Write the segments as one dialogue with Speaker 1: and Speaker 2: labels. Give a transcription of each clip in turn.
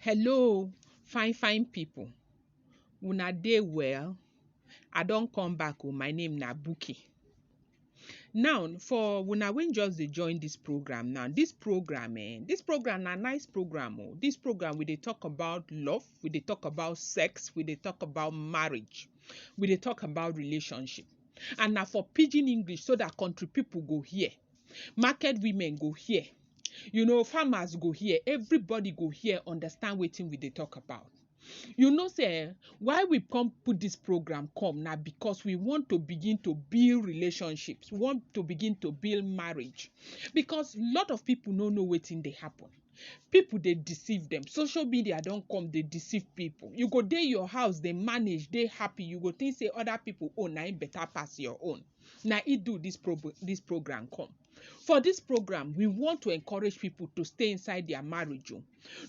Speaker 1: Hello, fine people. Una dey well? I don come back. My name na Buki. Now, for una wey just dey join this program now, this program na nice program. This program we dey talk about love, we dey talk about sex, we dey talk about marriage, we dey talk about relationship. And na for pidgin English so that country people go hear, market women go hear, farmers go hear, everybody go hear, understand wetin we dey talk about. Say why we come put this program come now because we want to begin to build relationships, we want to begin to build marriage, because a lot of people no know wetin dey happen. People dey deceive them. Social media don come, dey deceive people. You go dey your house, dey manage, dey happy. You go think say other people own na im better pass your own. Na it do this program come. For this program, we want to encourage people to stay inside their marriage,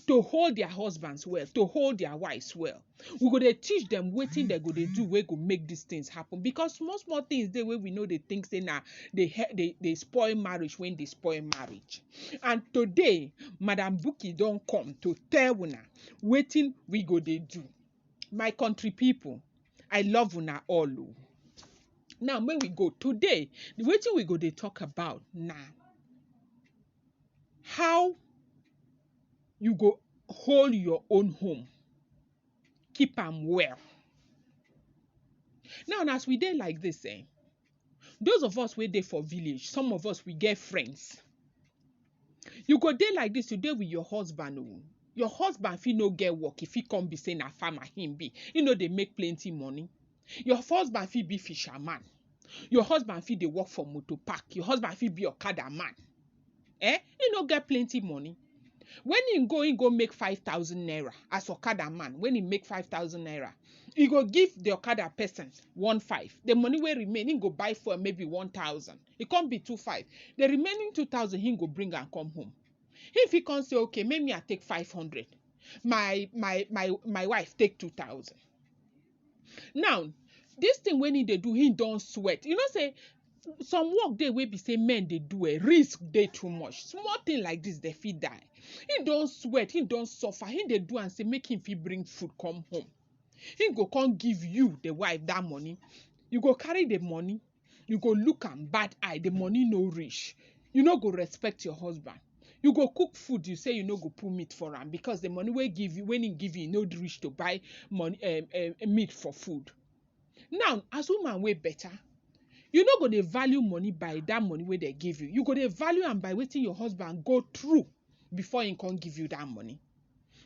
Speaker 1: to hold their husbands well, to hold their wives well. We go dey teach them wetin they go dey do wey go make these things happen. Because small things dey wey we know they think say na they spoil marriage when they spoil marriage. And today, Madam Buki don come to tell una wetin we go dey do. My country people, I love una all. Now, when we go today, wetin we go dey talk about na how you go hold your own home, keep am well. Now, as we dey like this, those of us wey dey for village, some of us we get friends. You go dey like this, you dey with your husband. Your husband fit no get work, if he come be say na farmer him be, he no dey make plenty money. Your husband fit be fisherman. Your husband fit dey work for motor park. Your husband fit be okada man. He no get plenty money. When he go make 5,000 naira as okada man. When he make 5,000 naira, he go give the okada person 1,500. The money wey remain, he go buy for maybe 1,000. It can't be 2,500. The remaining 2,000 he go bring and come home. If he can say, okay, maybe I take 500. My wife take 2,000. Now, this thing when he dey do, he don't sweat. Say some work dey wey be say men dey do risk dey too much. Small thing like this, they fit die. He don't sweat, he don't suffer. He dey do and say make him fit bring food come home. He go come give you, the wife, that money. You go carry the money. You go look am bad eye. The money no reach. You no go respect your husband. You go cook food. You say you no go put meat for him because the money wey give you, when he give you, no reach to buy money meat for food. Now, as woman wey better, you no go dey value money by that money wey they give you. You go dey value am by wetin your husband go through before he can give you that money.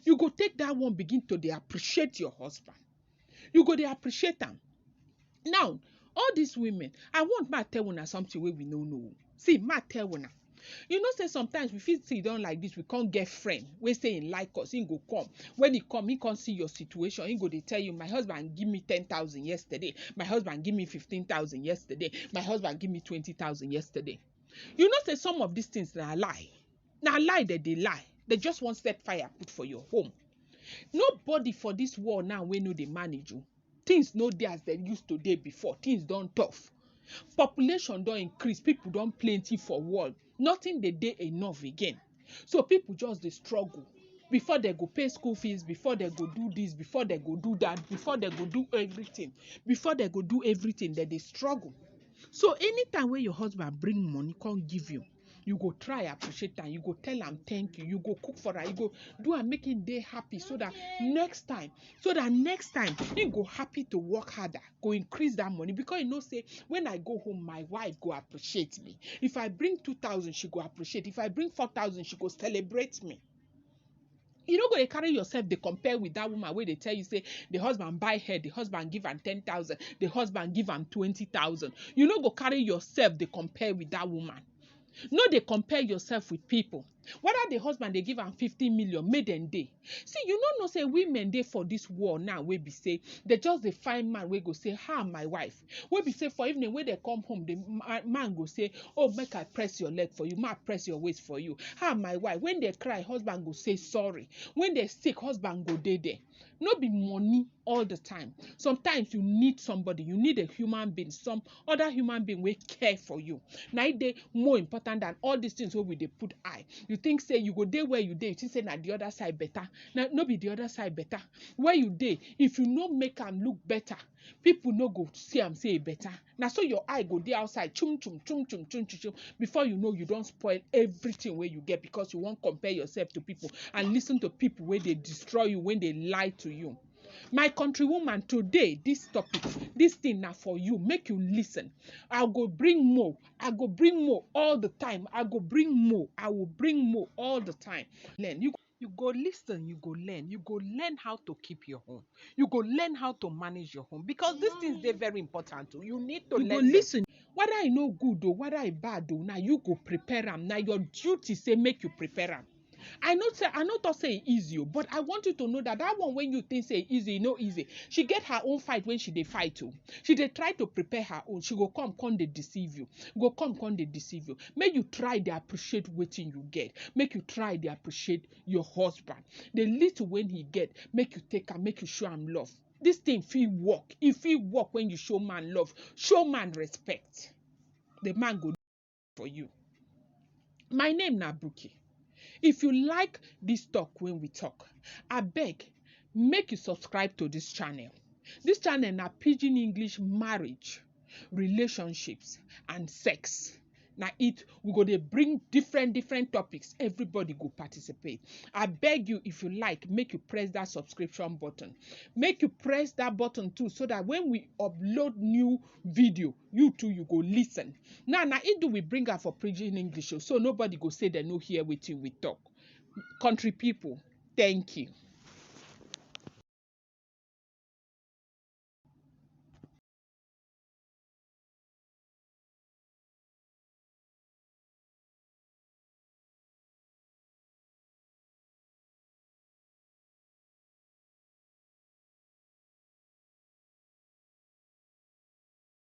Speaker 1: You go take that one, begin to dey appreciate your husband. You go dey appreciate am. Now, all these women, I want ma tell una something wey we no know. See, ma tell una. Say sometimes we feel sit down like this, we can't get friend. We say he like us, he go come. When he come, he can't see your situation. He go they tell you, my husband give me 10,000 yesterday. My husband give me 15,000 yesterday. My husband give me 20,000 yesterday. Say some of these things are a lie. Now lie that they lie. They just want set fire put for your home. Nobody for this world now we know they manage you. Things no dey as they used to dey before. Things don't tough. Population don't increase. People don't plenty for world. Nothing they dey enough again. So people just they struggle. Before they go pay school fees, before they go do this, before they go do that, before they go do everything. Before they go do everything, they struggle. So anytime when your husband bring money, can't give you, you go try appreciate that. You go tell him thank you. You go cook for her. You go do and make him day happy so that next time he go happy to work harder, go increase that money, because say when I go home, my wife go appreciate me. If I bring 2,000, she go appreciate. If I bring 4,000, she go celebrate me. You don't go to carry yourself, they compare with that woman where they tell you, say, the husband buy her, the husband give him 10,000, the husband give him 20,000. You don't go carry yourself, they compare with that woman. No, they compare yourself with people. Whether the husband they give am 50 million, made them day. See, you know say women dey for this war now. We be say they just the fine man we go say, "Ha, my wife." We be say for evening when they come home, the man go say, "Oh, make I press your leg for you, ma press your waist for you." Ha, my wife. When they cry, husband go say sorry. When they sick, husband go dey there. No be money all the time. Sometimes you need somebody. You need a human being, some other human being will care for you. Now they more important than all these things where we they put eye. You think say you go there where you dey, you think say na the other side better. Now no be the other side better. Where you dey, if you no make am look better, people no go see am say e better. Now so your eye go dey outside, chum chum chum chum chum chum chum. Before you know, you don't spoil everything where you get because you won't compare yourself to people and listen to people where they destroy you, when they lie to you. My countrywoman, today, this topic, this thing now for you, make you listen. I go bring more. I go bring more all the time. I go bring more. I will bring more all the time. Learn. You go listen, you go learn. You go learn how to keep your home. You go learn how to manage your home because these things, they're very important too. You need to learn. You go listen. Whether I know good or whether I bad or now you go prepare them. Now your duty say make you prepare them. I not say easy, but I want you to know that one when you think say easy, no easy. She get her own fight when she dey fight too. She dey try to prepare her own. She go come they deceive you. Go come they deceive you. Make you try to appreciate what you get. Make you try to appreciate your husband. The little when he get, make you take and make you show him love. This thing feel work. If he work when you show man love, show man respect. The man go for you. My name na Buki. If you like this talk when we talk, I beg, make you subscribe to this channel. This channel na Pidgin English marriage, relationships, and sex. Now we go to bring different topics. Everybody go participate. I beg you, if you like, make you press that subscription button. Make you press that button too, so that when we upload new video, you too, you go listen. Now it do we bring her for Pidgin English, so nobody go say they no hear with you we talk. Country people, thank you.